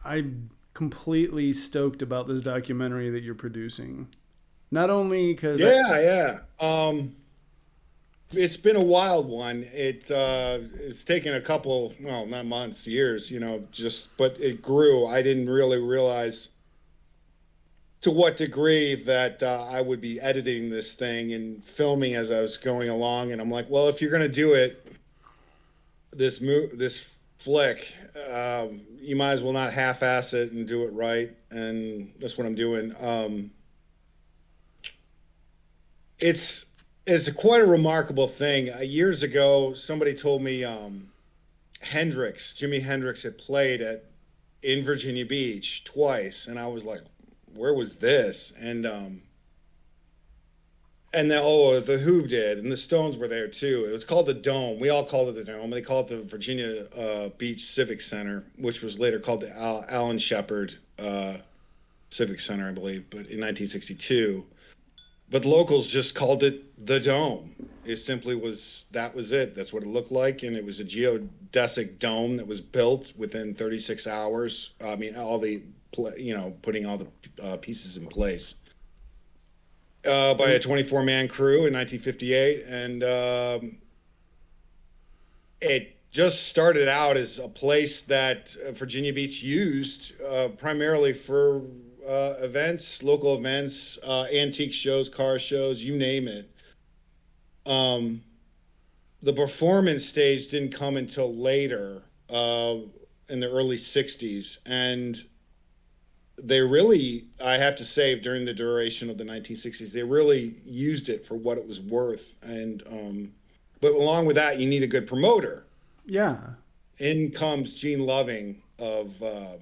I'm completely stoked about this documentary that you're producing. Not only because Yeah, yeah. It's been a wild one. It's taken a couple, well, not months, years, just but it grew. I didn't really realize to what degree that I would be editing this thing and filming as I was going along. And I'm like, well, if you're gonna do it, this flick, you might as well not half-ass it and do it right. And that's what I'm doing. It's it's quite a remarkable thing. Years ago, somebody told me Jimi Hendrix had played at in Virginia Beach twice, and I was like, "Where was this?" And then the Who did, and the Stones were there too. It was called the Dome. We all called it the Dome. They call it the Virginia Beach Civic Center, which was later called the Allen Shepard Civic Center, I believe, but in 1962. But locals just called it the Dome. It simply was that was it. That's what it looked like, and it was a geodesic dome that was built within 36 hours. I mean, putting all the pieces in place by a 24-man crew in 1958, and it just started out as a place that Virginia Beach used primarily for events, local events, antique shows, car shows, you name it. Um, the performance stage didn't come until later in the early 60s. And they really, I have to say, during the duration of the 1960s, they really used it for what it was worth. But along with that, you need a good promoter. yeah. In comes Gene Loving of uh,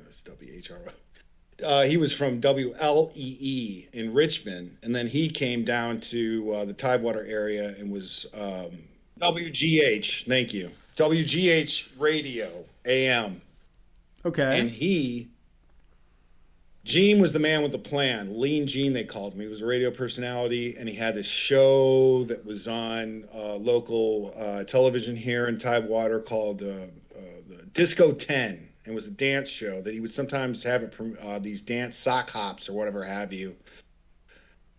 it's WHRO. He was from WLEE in Richmond, and then he came down to the Tidewater area and was WGH. Thank you, WGH Radio AM, Okay. and Gene was the man with the plan. Lean Gene, they called him. He was a radio personality, and he had this show that was on local television here in Tidewater called the Disco 10. It was a dance show that he would sometimes have these dance sock hops or whatever have you.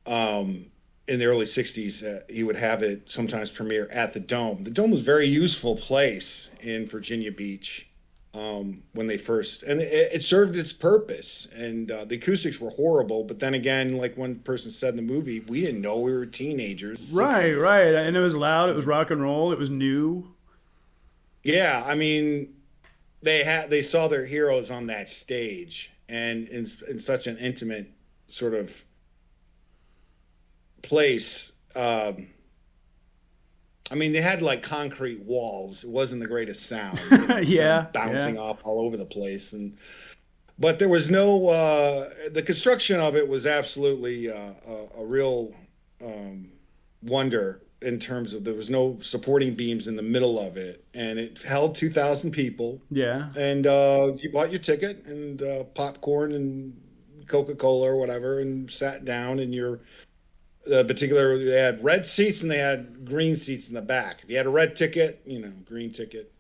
In the early 60s, he would have it sometimes premiere at the Dome. The Dome was a very useful place in Virginia Beach when they first, and it served its purpose. And the acoustics were horrible, but then again, like one person said in the movie, we didn't know we were teenagers, Right, 60s. right. And it was loud. It was rock and roll. It was new. Yeah, I mean, they saw their heroes on that stage, and in such an intimate sort of place. I mean, they had like concrete walls. It wasn't the greatest sound, sound Yeah, yeah. bouncing off all over the place, and but there was no the construction of it was absolutely a real um, wonder in terms of there was no supporting beams in the middle of it, and it held 2,000 people, Yeah. and you bought your ticket and popcorn and Coca-Cola or whatever, and sat down in your particular. They had red seats and they had green seats in the back. If you had a red ticket, green ticket,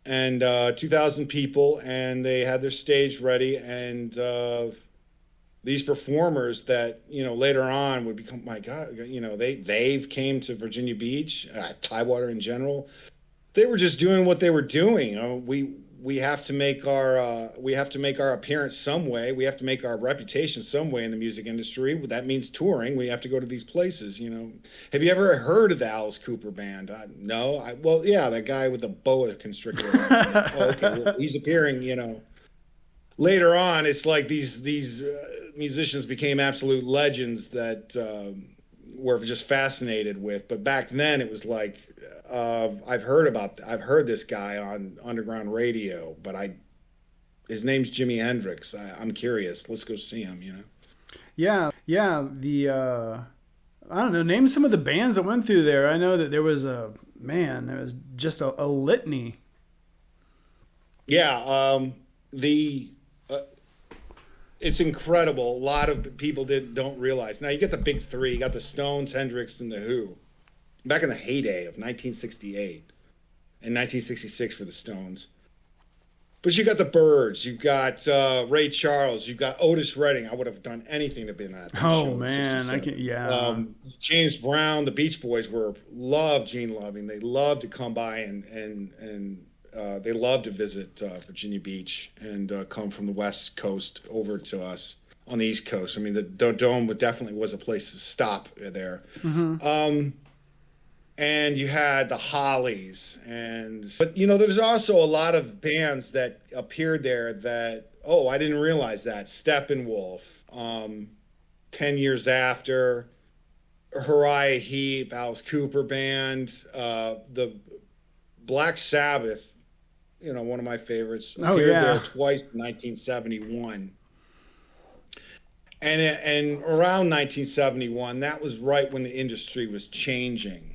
and 2,000 people, and they had their stage ready, and these performers that later on would become, my God, they've came to Virginia Beach, Tidewater in general. They were just doing what they were doing. We have to make our appearance some way. We have to make our reputation some way in the music industry. That means touring. We have to go to these places. Have you ever heard of the Alice Cooper band? No. Well, yeah, that guy with the boa constrictor. Oh, okay. Well, he's appearing. Later on, it's like these musicians became absolute legends that were just fascinated with. But back then, it was like I've heard this guy on underground radio, but his name's Jimi Hendrix. I'm curious. Let's go see him. Yeah, yeah. I don't know. Name some of the bands that went through there. I know that there was just a litany. Yeah. The It's incredible. A lot of people don't realize. Now you get the big three. You got the Stones, Hendrix, and the Who. Back in the heyday of 1968 and 1966 for the Stones. But you got the Byrds, you've got Ray Charles, you've got Otis Redding. I would have done anything to be in that Oh show in man, I can. '67. Yeah. James Brown, the Beach Boys were loved Gene Loving. They loved to come by they loved to visit Virginia Beach and come from the West Coast over to us on the East Coast. I mean, the Dome definitely was a place to stop there. Hmm. And you had the Hollies, but there's also a lot of bands that appeared there that, oh, I didn't realize that. Steppenwolf, 10 years after, Uriah Heep, Alice Cooper band, the Black Sabbath, one of my favorites, Oh appeared there yeah. twice in 1971. And around 1971, that was right when the industry was changing.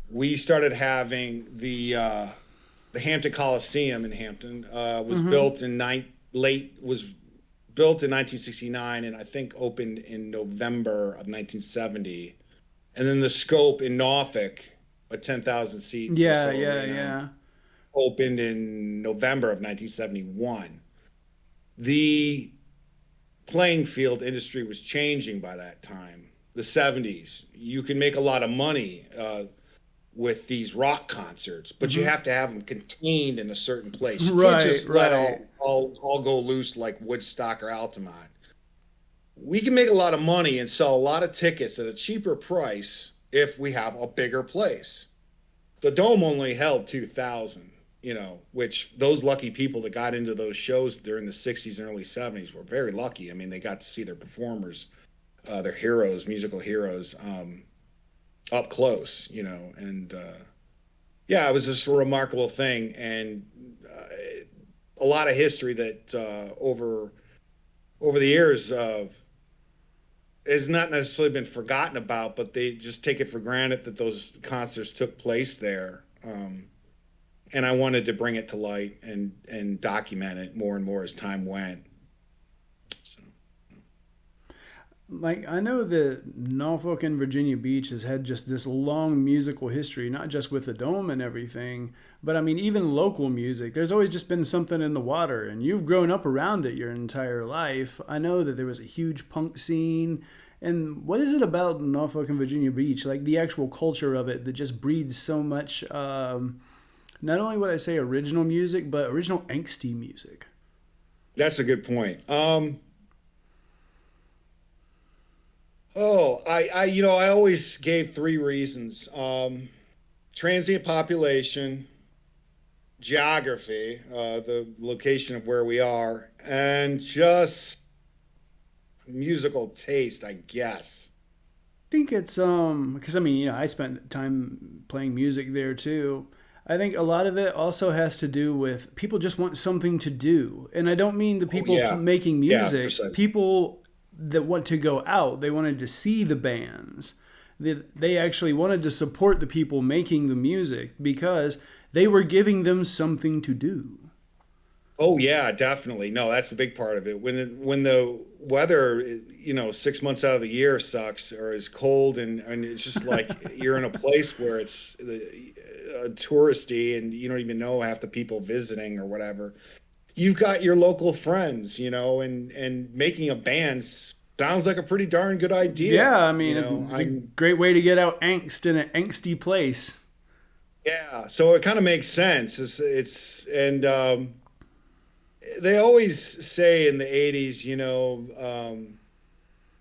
We started having the Hampton Coliseum in Hampton was Hmm. built in was built in 1969, and I think opened in November of 1970. And then the Scope in Norfolk, a 10,000 seat or Yeah. so Yeah. arena, Yeah. opened in November of 1971. The playing field industry was changing by that time. The '70s, you can make a lot of money with these rock concerts, but you Hmm. have to have them contained in a certain place. You can't Right. just let Right. all go loose like Woodstock or Altamont. We can make a lot of money and sell a lot of tickets at a cheaper price if we have a bigger place. The Dome only held 2,000, which those lucky people that got into those shows during the '60s and early '70s were very lucky. I mean, they got to see their performers, their heroes, musical heroes, up close, and yeah, it was just a remarkable thing, and a lot of history that over the years has not necessarily been forgotten about, but they just take it for granted that those concerts took place there. And I wanted to bring it to light and document it more and more as time went. So, Like I know that Norfolk and Virginia Beach has had just this long musical history, not just with the dome and everything, but I mean even local music. There's always just been something in the water, and you've grown up around it your entire life. I know that there was a huge punk scene. And what is it about Norfolk and Virginia Beach, like the actual culture of it, that just breeds so much? Not only would I say original music, but original angsty music. that's a good point. I always gave three reasons: transient population, geography, the location of where we are, and just musical taste, I guess. Think it's because I mean I spent time playing music there too. I think a lot of it also has to do with people just want something to do, and I don't mean the Oh people yeah, making yeah, music. precisely. People that want to go out, they wanted to see the bands. They actually wanted to support the people making the music because they were giving them something to do. Oh yeah, definitely. No, that's the big part of it. When the weather, 6 months out of the year sucks or is cold, and it's just like you're in a place where it's touristy and you don't even know half the people visiting or whatever. You've got your local friends, and making a band sounds like a pretty darn good Yeah, idea. I mean it's a great way to get out angst in an angsty place. Yeah, so it kind of makes sense. And they always say in the '80s,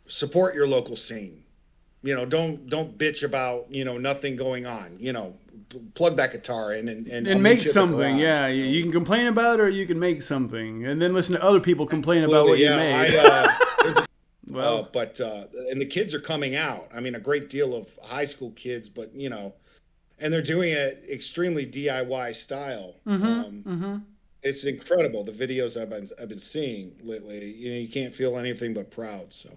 support your local scene. Don't bitch about nothing going on. Plug that guitar in, and I'll And meet make you at the something, garage. yeah. You can complain about it or you can make something. And then listen to other people complain about what Absolutely, you yeah. made. There's Well, but and the kids are coming out. I mean, a great deal of high school kids, but and they're doing it extremely DIY style. It's incredible the videos I've been seeing lately. You can't feel anything but proud. So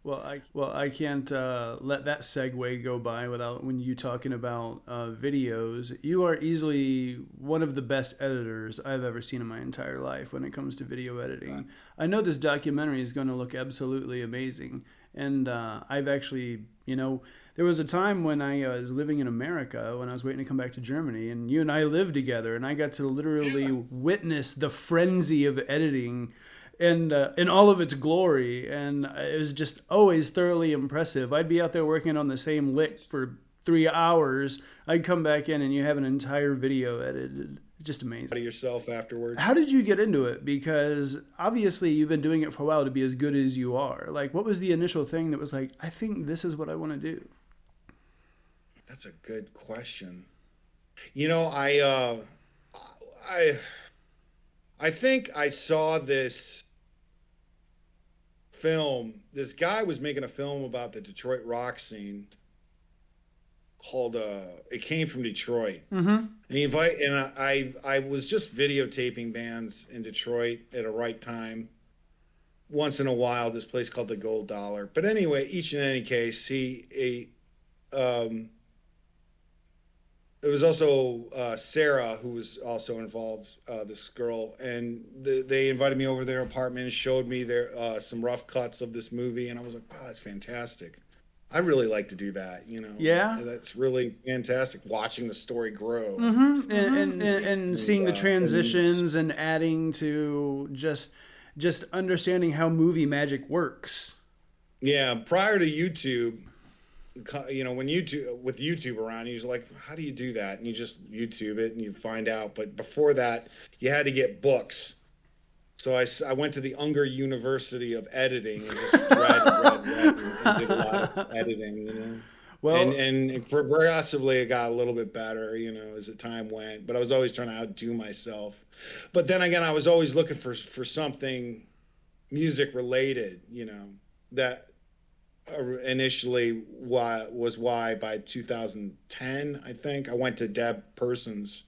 I can't let that segue go by without when you talking about videos. You are easily one of the best editors I've ever seen in my entire life when it comes to video editing. I know this documentary is going to look absolutely amazing, and I've actually, there was a time when I was living in America when I was waiting to come back to Germany, and you and I lived together, and I got to literally witness the frenzy of editing and in all of its glory, and it was just always thoroughly impressive. I'd be out there working on the same lick for 3 hours. I'd come back in and you have an entire video edited. It's just amazing. Out of yourself afterwards. How did you get into it? Because obviously you've been doing it for a while to be as good as you are. Like, what was the initial thing that was like, I think this is what I want to do? That's a good question. I think I saw this film. This guy was making a film about the Detroit rock scene called It Came from Detroit. And I was just videotaping bands in Detroit at a right time. Once in a while, this place called the Gold Dollar. But anyway, each and any case, there was also Sarah, who was also involved, this girl, and they invited me over to their apartment and showed me some rough cuts of this movie, and I was like, wow, that's fantastic. I really like to do that, Yeah. That's really fantastic, watching the story grow. And seeing the transitions and adding to just understanding how movie magic works. Yeah, prior to YouTube, when with YouTube around, you're like, how do you do that? And you just YouTube it and you find out. But before that, you had to get books. So I went to the Unger University of Editing and just read and did a lot of editing, Well, and progressively it got a little bit better, as the time went. But I was always trying to outdo myself. But then again, I was always looking for something music related, that initially why by 2010, I think I went to Deb Persons,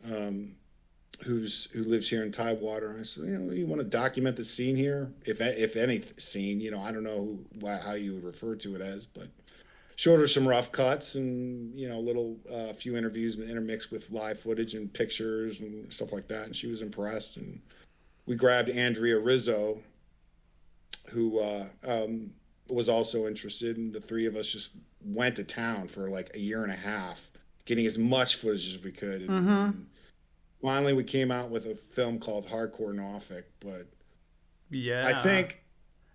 who lives here in Tidewater. I said, you want to document the scene here, if any scene, I don't know how you would refer to it as, but showed her some rough cuts and little few interviews and intermixed with live footage and pictures and stuff like that, and she was impressed. And we grabbed Andrea Rizzo, who was also interested, and the three of us just went to town for like a year and a half, getting as much footage as we could. And finally, we came out with a film called Hardcore Norfolk. But yeah, I think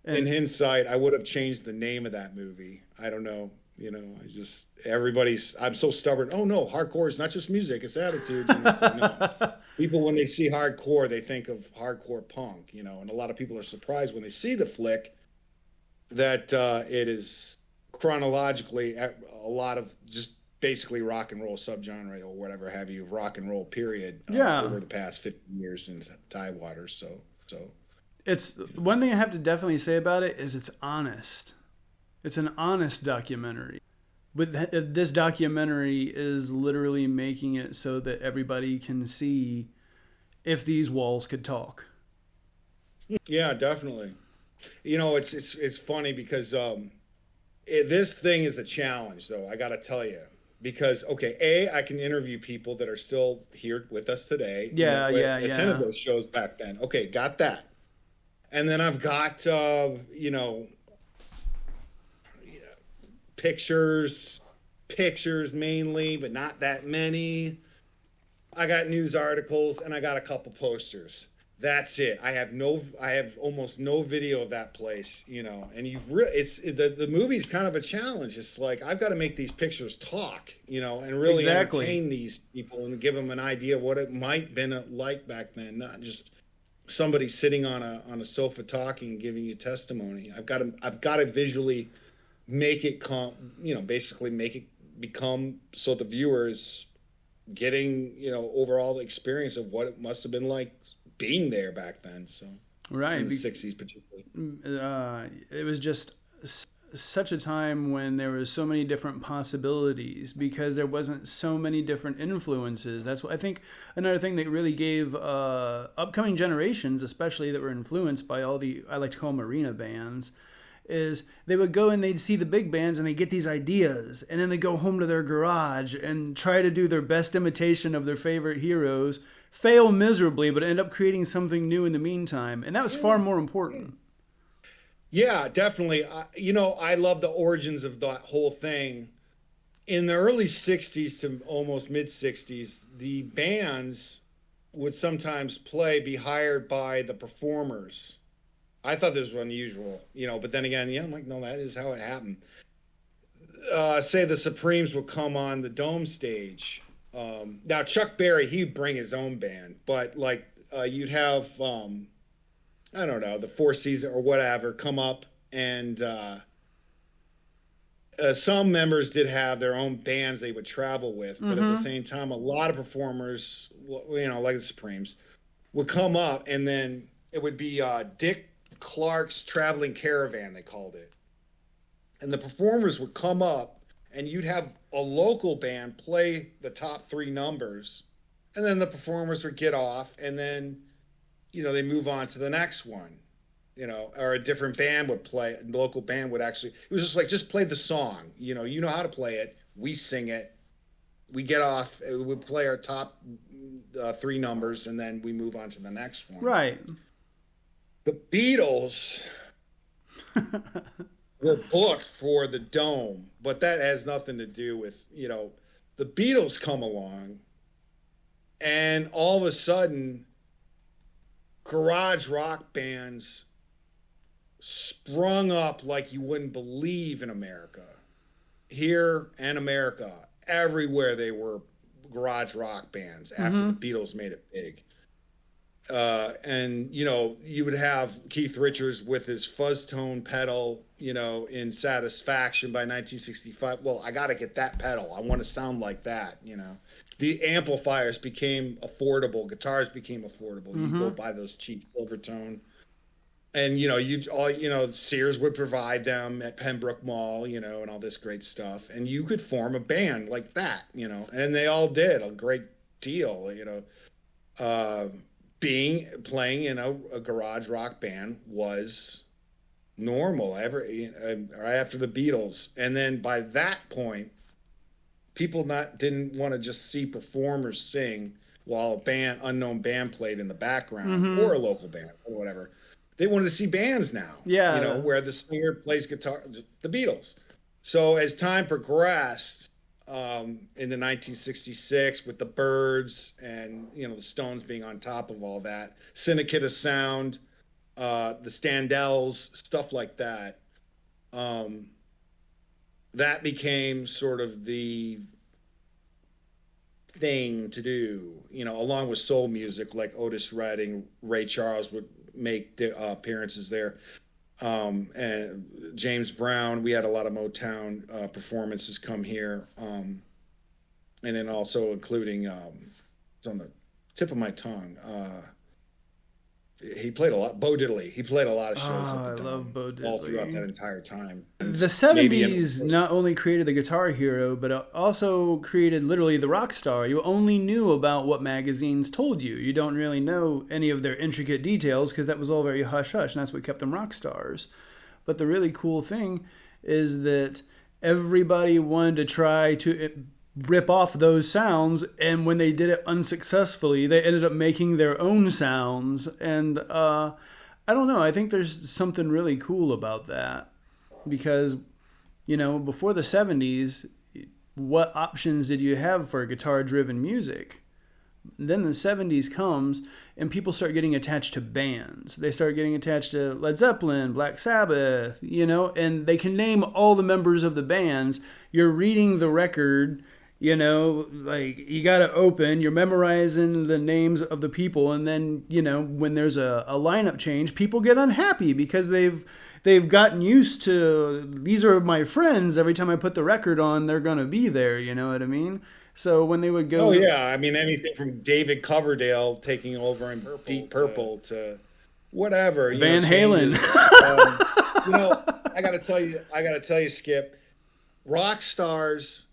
in hindsight, I would have changed the name of that movie. I don't know. I'm so stubborn. Oh no, hardcore is not just music, it's attitude. And I said, no. People, when they see hardcore, they think of hardcore punk, and a lot of people are surprised when they see the flick that it is chronologically a lot of just basically rock and roll subgenre or whatever have you, rock and roll period over the past 15 years in Tidewater. So it's one thing I have to definitely say about it is it's honest. It's an honest documentary. But this documentary is literally making it so that everybody can see if these walls could talk. Yeah, definitely. It's funny because this thing is a challenge, though, I got to tell you. Because, okay, I can interview people that are still here with us today. Yeah. Attended those shows back then. Okay, got that. And then I've got, pictures mainly, but not that many. I got news articles and I got a couple posters. That's it. I have almost no video of that place, and the movie's kind of a challenge. It's like, I've got to make these pictures talk, and really entertain these people and give them an idea of what it might have been like back then, not just somebody sitting on a sofa talking and giving you testimony. I've got to visually make it basically make it become so the viewers getting, overall the experience of what it must have been like being there back then. So right, in the 60s particularly. It was just such a time when there was so many different possibilities because there wasn't so many different influences. That's what I think another thing that really gave upcoming generations, especially that were influenced by all the, I like to call them arena bands, is they would go and they'd see the big bands and they get these ideas, and then they go home to their garage and try to do their best imitation of their favorite heroes, fail miserably, but end up creating something new in the meantime. And that was far more important. Yeah, definitely. I love the origins of that whole thing. In the early 60s to almost mid 60s, the bands would sometimes be hired by the performers. I thought this was unusual, but then again, I'm like, no, that is how it happened. Say the Supremes would come on the Dome stage. Now, Chuck Berry, he'd bring his own band, but like you'd have, I don't know, the Four Seasons or whatever come up, and some members did have their own bands they would travel with, but at the same time, a lot of performers, like the Supremes, would come up, and then it would be Dick Clark's Traveling Caravan, they called it. And the performers would come up, and you'd have a local band play the top 3 numbers, and then the performers would get off, and then, they move on to the next one. Or a different band would play, a local band would actually, it was just like, just play the song. You know how to play it. We sing it. We get off, we would play our top 3 numbers, and then we move on to the next one. Right. The Beatles were booked for the Dome, but that has nothing to do with, the Beatles come along, and all of a sudden, garage rock bands sprung up like you wouldn't believe in America. Here and America, everywhere they were garage rock bands after the Beatles made it big. And you would have Keith Richards with his fuzz tone pedal, in Satisfaction by 1965. Well, I got to get that pedal. I want to sound like that. The amplifiers became affordable. Guitars became affordable. You go buy those cheap Silvertone, and Sears would provide them at Pembroke Mall, and all this great stuff, and you could form a band like that, and they all did a great deal, playing in a garage rock band was normal right after the Beatles. And then by that point, people didn't want to just see performers sing while unknown band played in the background, or a local band or whatever. They wanted to see bands now, where the singer plays guitar, the Beatles. So as time progressed, into 1966 with the Byrds and the Stones being on top of all that, Syndicate of Sound, the Standells, stuff like that, that became sort of the thing to do, along with soul music like Otis Redding, Ray Charles would make appearances there. And James Brown, we had a lot of Motown performances come here, and then also including it's on the tip of my tongue. He played a lot. Bo Diddley. He played a lot of shows. I love Bo Diddley. All throughout that entire time. The 70s not only created the guitar hero, but also created literally the rock star. You only knew about what magazines told you. You don't really know any of their intricate details because that was all very hush-hush, and that's what kept them rock stars. But the really cool thing is that everybody wanted to try to rip off those sounds, and when they did it unsuccessfully, they ended up making their own sounds. And I don't know, I think there's something really cool about that, because before the 70s, what options did you have for guitar driven music? Then the 70s comes and people start getting attached to bands. They start getting attached to Led Zeppelin, Black Sabbath, and they can name all the members of the bands. You're reading the record, like you got to open, you're memorizing the names of the people. And then, when there's a lineup change, people get unhappy because they've gotten used to, these are my friends. Every time I put the record on, they're going to be there. You know what I mean? So when they would go... Oh, yeah. I mean, anything from David Coverdale taking over in Deep Purple to whatever. Van Halen. I got to tell you, Skip, rock stars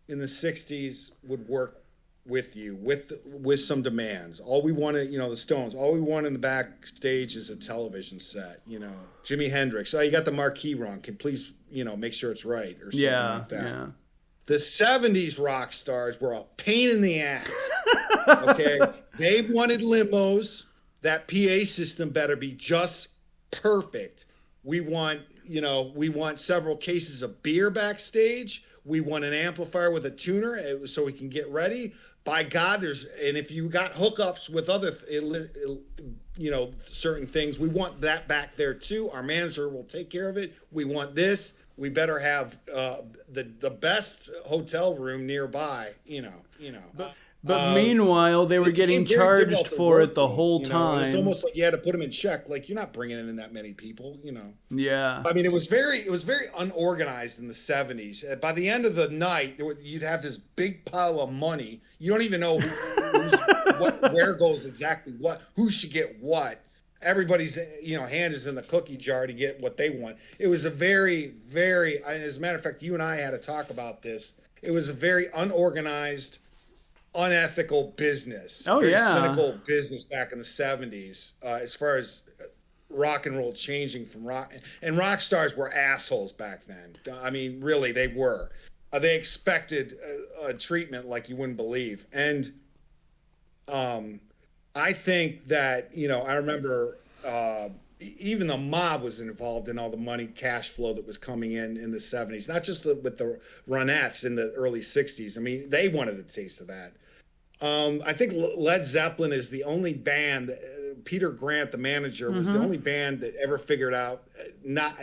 in the 60s would work with you with some demands. All we want to, the Stones, all we want in the backstage is a television set. Jimi Hendrix. Oh, you got the marquee wrong. Can please, make sure it's right or something Yeah, like that. yeah. The 70s rock stars were a pain in the ass. Okay. They wanted limos. That PA system better be just perfect. We want, we want several cases of beer backstage. We want an amplifier with a tuner so we can get ready. By God, and if you got hookups with other, certain things, we want that back there too. Our manager will take care of it. We want this. We better have the best hotel room nearby. But meanwhile, they were getting charged for it the whole time. It's almost like you had to put them in check. Like, you're not bringing in that many people. Yeah. I mean, it was very unorganized in the 70s. By the end of the night, you'd have this big pile of money. You don't even know where goes exactly what, who should get what. Everybody's hand is in the cookie jar to get what they want. It was a very, very, as a matter of fact, you and I had a talk about this. It was a very unorganized, unethical business. Oh, very yeah. cynical business back in the 70s, as far as rock and roll changing from rock. And rock stars were assholes back then. I mean, really, they were. They expected a treatment like you wouldn't believe. And I think that, I remember even the mob was involved in all the money, cash flow that was coming in the 70s, not just with the Ronettes in the early 60s. I mean, they wanted a taste of that. I think Led Zeppelin is the only band, Peter Grant, the manager, was the only band that ever figured out,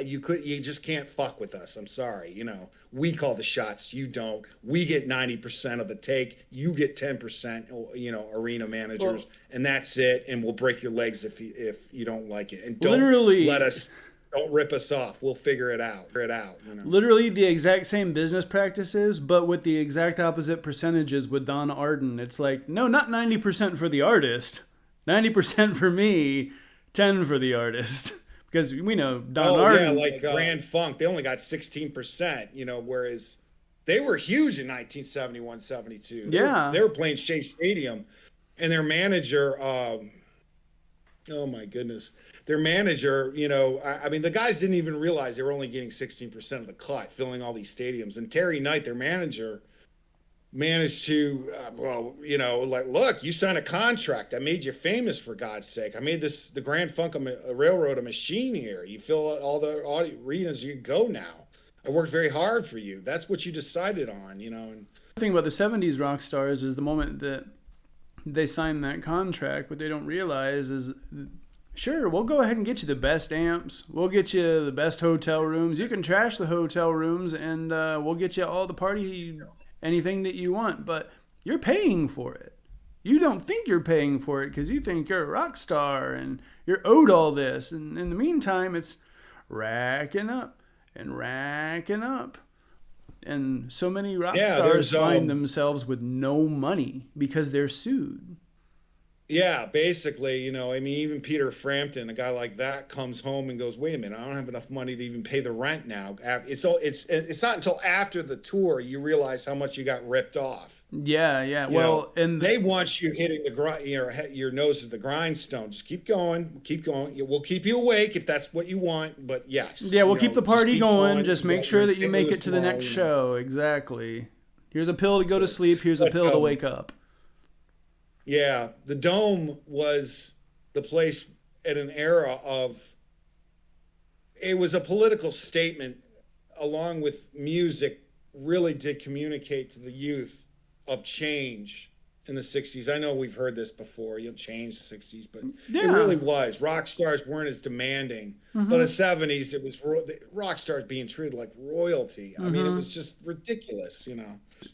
you just can't fuck with us. I'm sorry. We call the shots. You don't. We get 90% of the take. You get 10%, arena managers, and that's it. And we'll break your legs if you don't like it. And don't rip us off. We'll figure it out. Literally the exact same business practices, but with the exact opposite percentages with Don Arden. It's like, no, not 90% for the artist. 90% for me, 10 for the artist. Because we know Don Arden. Yeah, like Grand Funk, they only got 16%, whereas they were huge in 1971, 72. Yeah. They were playing Shea Stadium, and their manager, oh my goodness. Their manager, I mean, the guys didn't even realize they were only getting 16% of the cut, filling all these stadiums. And Terry Knight, their manager, managed to, look, you signed a contract. I made you famous, for God's sake. I made the Grand Funk Railroad a machine here. You fill all the arenas you go now. I worked very hard for you. That's what you decided on, And the thing about the 70s rock stars is the moment that they sign that contract, what they don't realize is, sure, we'll go ahead and get you the best amps. We'll get you the best hotel rooms. You can trash the hotel rooms, and we'll get you all the party, anything that you want. But you're paying for it. You don't think you're paying for it because you think you're a rock star and you're owed all this. And in the meantime, it's racking up and racking up. And so many rock stars find themselves with no money because they're sued. Yeah, basically, I mean, even Peter Frampton, a guy like that, comes home and goes, "Wait a minute, I don't have enough money to even pay the rent now." It's not until after the tour you realize how much you got ripped off. Yeah. And they want you hitting the grind, your nose is the grindstone. Just keep going. We'll keep you awake if that's what you want. But yes, yeah, we'll keep the party going. Just make sure that you make it to the next show. Exactly. Here's a pill to go to sleep. Here's a pill to wake up. Yeah, the Dome was the place at an era of, it was a political statement along with music, really did communicate to the youth of change in the 60s. I know we've heard this before, change the 60s, but it really was. Rock stars weren't as demanding. But the 70s, it was rock stars being treated like royalty. I mean, it was just ridiculous,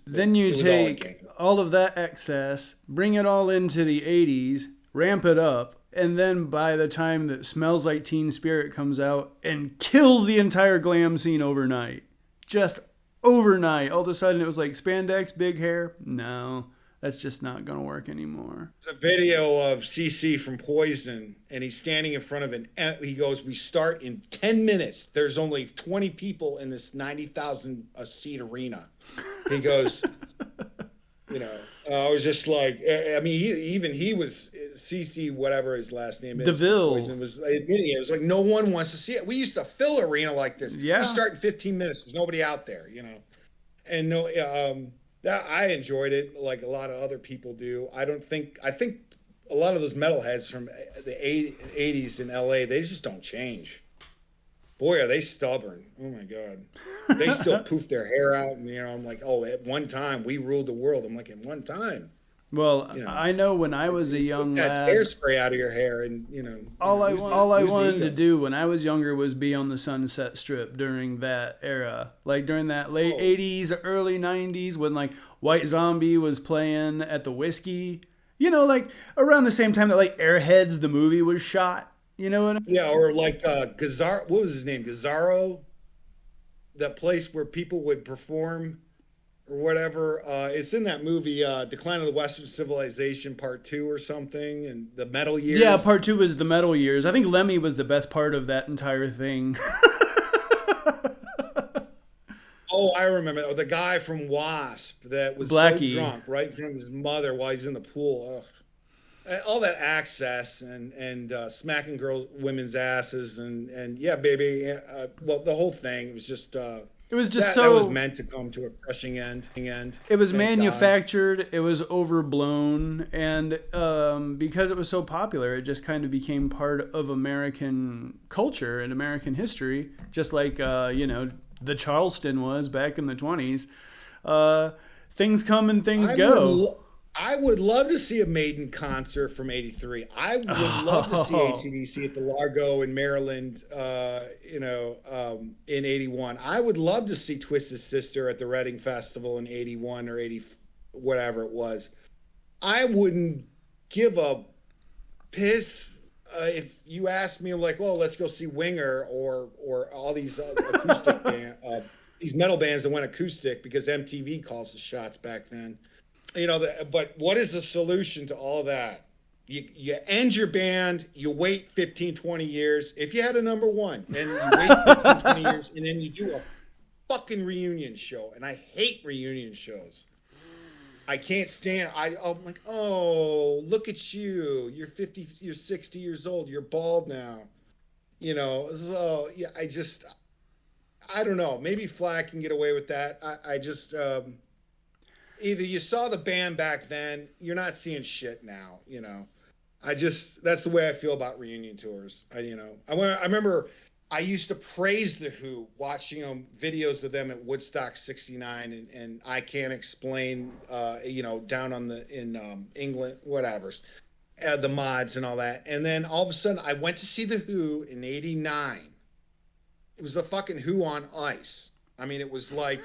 Then you take all of that excess, bring it all into the 80s, ramp it up, and then by the time that Smells Like Teen Spirit comes out and kills the entire glam scene overnight. Just overnight. All of a sudden it was like spandex, big hair. No, that's just not going to work anymore. It's a video of CC from Poison, and he's standing in front of he goes, "We start in 10 minutes. There's only 20 people in this 90,000 seat arena." He goes, I was just like, I mean, he was CC, whatever his last name is, DeVille. Poison was admitting it. It was like no one wants to see it. We used to fill arena like this. We Yeah. start in 15 minutes. There's nobody out there, and no, that I enjoyed it like a lot of other people do. I think a lot of those metalheads from the 80s in LA, they just don't change. Boy, are they stubborn. Oh my God. They still poof their hair out. And, I'm like, oh, at one time we ruled the world. I'm like, at one time. Well, I know when I was a young that lad, hairspray out of your hair, and all I wanted to do when I was younger was be on the Sunset Strip during that era, like during that late '80s, early '90s, when like White Zombie was playing at the Whiskey. Like around the same time that like Airheads the movie was shot. You know what I mean? Yeah, or like Gazar, what was his name? Gazaro, that place where people would perform or whatever. It's in that movie, Decline of the Western Civilization Part 2 or something, and the metal years. Yeah, Part 2 was the metal years. I think Lemmy was the best part of that entire thing. Oh, I remember. Oh, the guy from Wasp that was Blackie. so drunk right from his mother while he's in the pool. Ugh. All that access and smacking women's asses and yeah, baby. Well, the whole thing was just. It was just that was meant to come to a crushing end. It was manufactured. It was overblown, and because it was so popular, it just kind of became part of American culture and American history, just like the Charleston was back in the 20s. Things come and things go. I would love to see a Maiden concert from '83. I would love to see AC/DC at the Largo in Maryland, in '81. I would love to see Twisted Sister at the Reading Festival in '81 or '80, whatever it was. I wouldn't give a piss if you asked me, like, "Oh, let's go see Winger or all these acoustic these metal bands that went acoustic," because MTV calls the shots back then. But what is the solution to all that? You end your band, you wait 15, 20 years. If you had a number one, and you wait 15, 20 years, and then you do a fucking reunion show. And I hate reunion shows. I can't stand. I'm like, oh, look at you. You're 50. You're 60 years old. You're bald now. So yeah. I don't know. Maybe Flag can get away with that. I just. Either you saw the band back then, you're not seeing shit now. That's the way I feel about reunion tours. I remember I used to praise the Who, watching videos of them at Woodstock '69, and I Can't Explain, down in England, whatever, the mods and all that. And then all of a sudden, I went to see the Who in '89. It was the fucking Who on ice. I mean, it was like.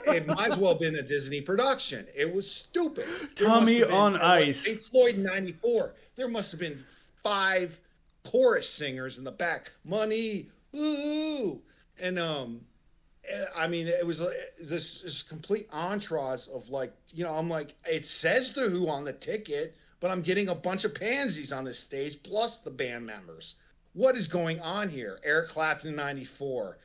It might as well have been a Disney production. It was stupid. Tommy on Ice. Pink Floyd in '94. There must have been 5 chorus singers in the back. Money, ooh, and I mean, it was this complete entourage of like, I'm like, it says the Who on the ticket, but I'm getting a bunch of pansies on this stage plus the band members. What is going on here? Eric Clapton in '94.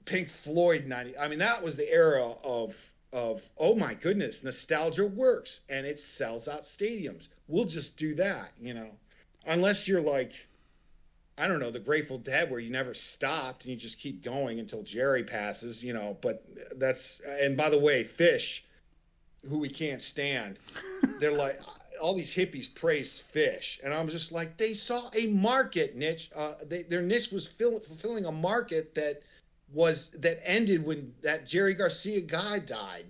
Pink Floyd 90. I mean, that was the era of oh my goodness, nostalgia works and it sells out stadiums. We'll just do that, unless you're like, I don't know, the Grateful Dead, where you never stopped and you just keep going until Jerry passes, But that's, and by the way, Fish, who we can't stand, they're like, all these hippies praised Fish, and I'm just like, they saw a market niche. Their niche was fulfilling a market that ended when that Jerry Garcia guy died,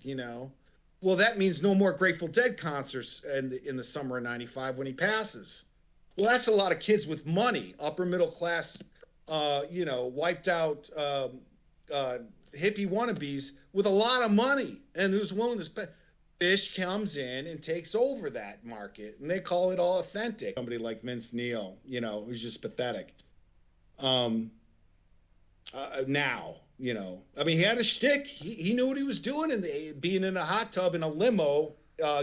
Well, that means no more Grateful Dead concerts in the summer of '95 when he passes. Well, that's a lot of kids with money, upper middle class, wiped out hippie wannabes with a lot of money and who's willing to spend. Fish comes in and takes over that market, and they call it all authentic. Somebody like Vince Neil, who's just pathetic. Now, I mean, he had a shtick. He knew what he was doing, being in a hot tub in a limo,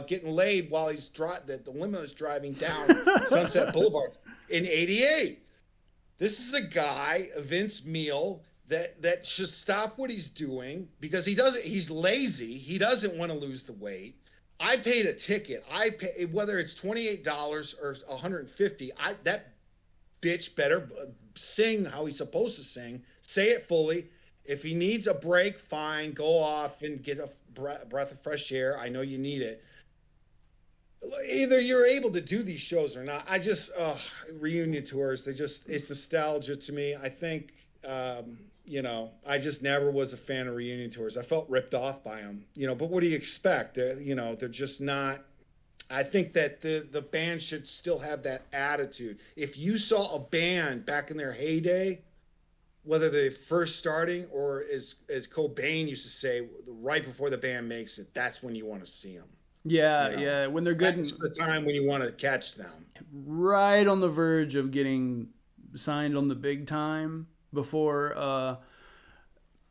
getting laid while the limo is driving down Sunset Boulevard in '88. This is a guy, Vince Neil, that should stop what he's doing because he's lazy. He doesn't want to lose the weight. I paid a ticket. I pay whether it's $28 or 150. I that bitch better sing how he's supposed to sing. Say it fully. If he needs a break, fine. Go off and get a breath of fresh air. I know you need it. Either you're able to do these shows or not. I just reunion tours. They just it's nostalgia to me. I think I just never was a fan of reunion tours. I felt ripped off by them. But what do you expect? They're just not. I think that the band should still have that attitude. If you saw a band back in their heyday, whether they first starting or as Cobain used to say, right before the band makes it, that's when you want to see them. Yeah, yeah. When they're good, That's the time when you want to catch them. right on the verge of getting signed on the big time before.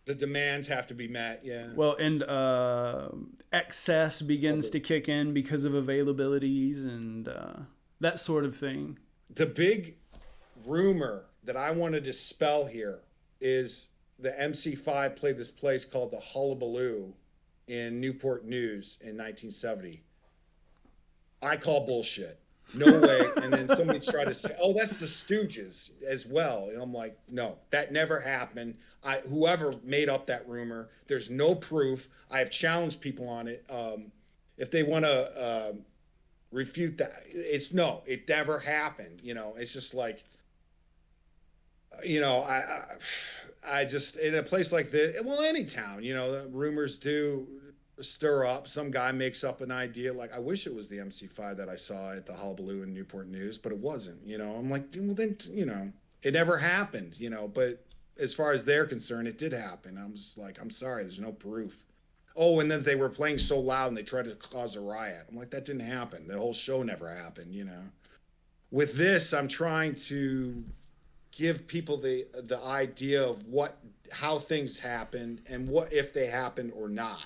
The demands have to be met. Yeah. Well, and excess begins to kick in because of availabilities and that sort of thing. The big rumor that I want to dispel here is the MC5 played this place called the Hullabaloo in Newport News in 1970. I call bullshit. No way. And then somebody tried to say, "Oh, that's the Stooges as well." And I'm like, "No, that never happened. Whoever made up that rumor, there's no proof. I have challenged people on it. If they want to refute that, it never happened. It's just like, I just in a place like this, well, any town, the rumors do stir up. Some guy makes up an idea like, I wish it was the MC5 that I saw at the Hullabaloo in Newport News, but it wasn't. I'm like, well, then it never happened. But as far as they're concerned, it did happen. I'm just like, I'm sorry, there's no proof. Oh, and then they were playing so loud and they tried to cause a riot. I'm like, that didn't happen. The whole show never happened. With this, I'm trying to give people the idea of how things happened and what if they happened or not.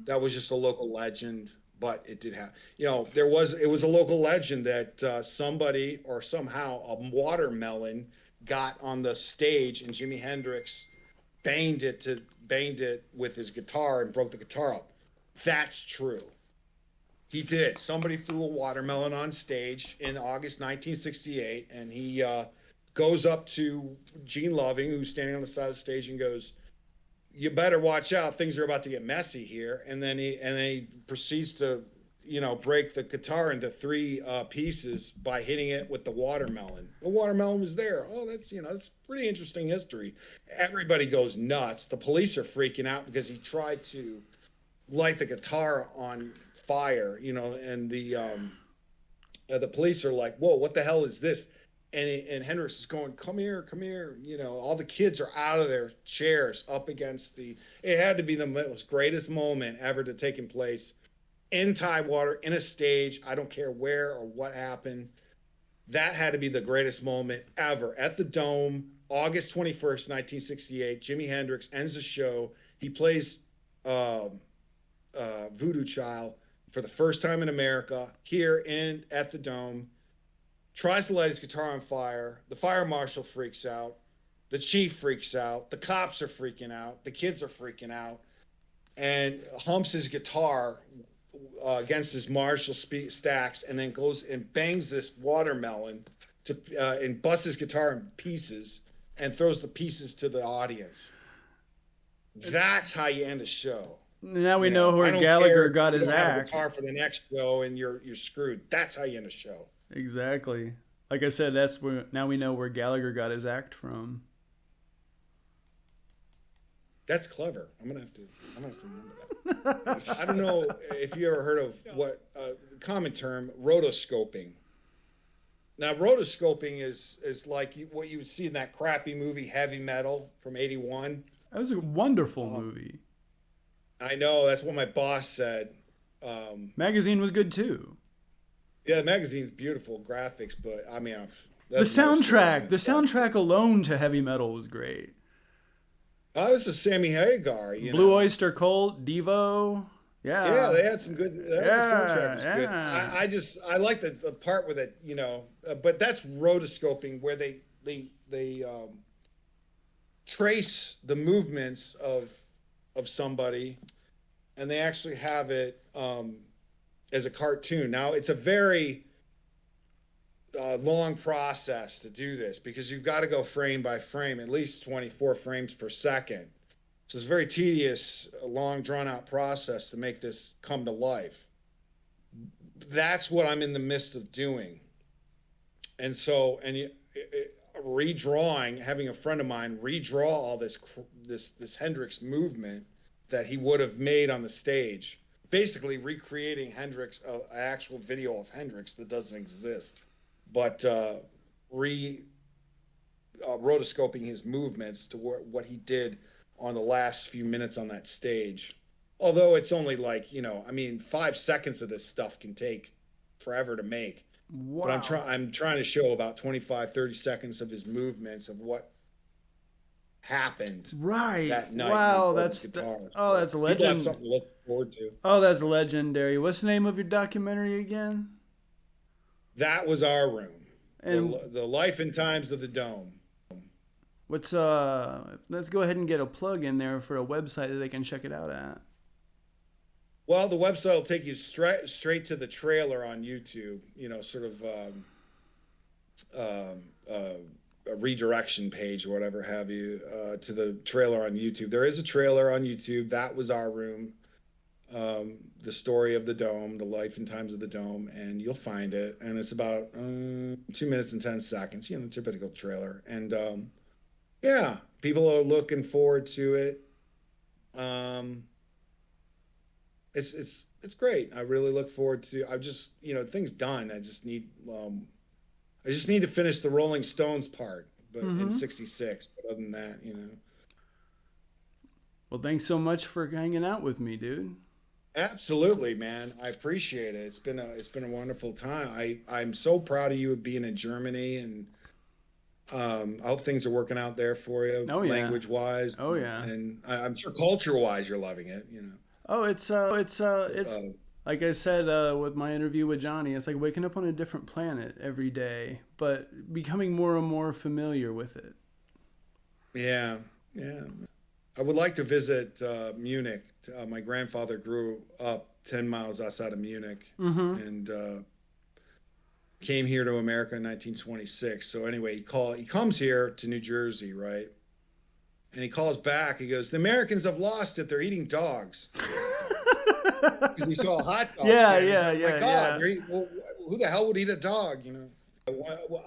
That was just a local legend, but it did happen. It was a local legend that somebody or somehow a watermelon got on the stage and Jimi Hendrix banged it with his guitar and broke the guitar up. That's true. He did. Somebody threw a watermelon on stage in August 1968, and he goes up to Gene Loving, who's standing on the side of the stage, and goes, "You better watch out. Things are about to get messy here." And then he proceeds to, break the guitar into three pieces by hitting it with the watermelon. The watermelon was there. Oh, that's pretty interesting history. Everybody goes nuts. The police are freaking out because he tried to light the guitar on fire, and the police are like, "Whoa, what the hell is this?" And Hendrix is going, come here. All the kids are out of their chairs up against it had to be the most greatest moment ever to taking place in Tidewater, in a stage. I don't care where or what happened. That had to be the greatest moment ever. At the Dome, August 21st, 1968, Jimi Hendrix ends the show. He plays Voodoo Child for the first time in America here at the Dome. Tries to light his guitar on fire. The fire marshal freaks out. The chief freaks out. The cops are freaking out. The kids are freaking out. And humps his guitar against his Marshall stacks and then goes and bangs this watermelon and busts his guitar in pieces and throws the pieces to the audience. That's how you end a show. Now we know where Gallagher got his act. Guitar for the next show and you're screwed. That's how you end a show. Exactly. Like I said, now we know where Gallagher got his act from. That's clever. I'm gonna have to remember that. I don't know if you ever heard of what the common term rotoscoping. Now, rotoscoping is like what you would see in that crappy movie Heavy Metal from '81. That was a wonderful movie. I know. That's what my boss said. Magazine was good too. Yeah, the magazine's beautiful graphics, but I mean, the soundtrack alone to Heavy Metal was great. Oh, this is Sammy Hagar. Blue Oyster Cult, Devo. Yeah, they had some good. The soundtrack was good. I like the part with it, but that's rotoscoping where they trace the movements of somebody and they actually have it as a cartoon. Now it's a very long process to do this because you've got to go frame by frame, at least 24 frames per second. So it's a very tedious, long, drawn out process to make this come to life. That's what I'm in the midst of doing. And so, redrawing, having a friend of mine redraw all this Hendrix movement that he would have made on the stage, basically recreating Hendrix, an actual video of Hendrix that doesn't exist, but rotoscoping his movements to what he did on the last few minutes on that stage. Although it's only like, 5 seconds of this stuff can take forever to make. Wow. But I'm trying to show about 25, 30 seconds of his movements of what happened that night. Wow, that's legend. People have something to look forward to. Oh, that's legendary. What's the name of your documentary again? That was our room. And the life and times of the dome. Let's go ahead and get a plug in there for a website that they can check it out at. Well, the website will take you straight to the trailer on YouTube, sort of a redirection page or whatever have you, to the trailer on YouTube. There is a trailer on YouTube. That was our room. The story of the dome, the life and times of the dome, and you'll find it. And it's about 2 minutes and 10 seconds, typical trailer. And yeah, people are looking forward to it. It's great. I really look forward to. I just things done. I just need to finish the Rolling Stones part, but in '66. But other than that, Well, thanks so much for hanging out with me, dude. Absolutely, man. I appreciate it. It's been a wonderful time. I'm so proud of you of being in Germany, and I hope things are working out there for you, language wise. Oh yeah. And I'm sure culture wise, you're loving it. Oh, it's like I said with my interview with Johnny, it's like waking up on a different planet every day, but becoming more and more familiar with it. Yeah. I would like to visit Munich. My grandfather grew up 10 miles outside of Munich and came here to America in 1926. So anyway, he comes here to New Jersey, right? And he calls back. He goes, "The Americans have lost it. They're eating dogs." Because he saw a hot dog. Yeah. My God, well, who the hell would eat a dog?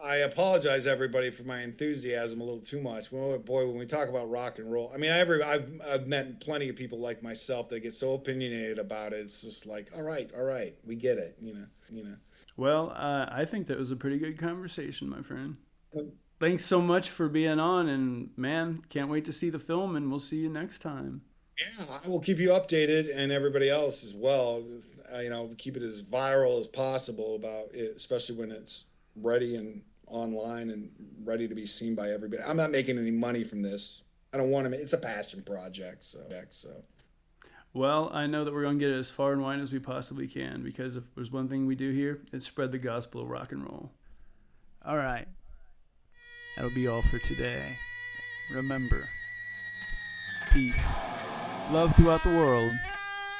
I apologize, everybody, for my enthusiasm a little too much. Well, boy, when we talk about rock and roll, I mean, I've met plenty of people like myself that get so opinionated about it. It's just like, all right, we get it, Well, I think that was a pretty good conversation, my friend. Thanks so much for being on, and man, can't wait to see the film, and we'll see you next time. Yeah, I will keep you updated, and everybody else as well. Keep it as viral as possible about it, especially when it's ready and online and ready to be seen by everybody. I'm not making any money from this. I don't want to. It's a passion project, so. Well, I know that we're going to get it as far and wide as we possibly can, because if there's one thing we do here, it's spread the gospel of rock and roll. All right. That'll be all for today. Remember, peace, love throughout the world,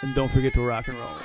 and don't forget to rock and roll.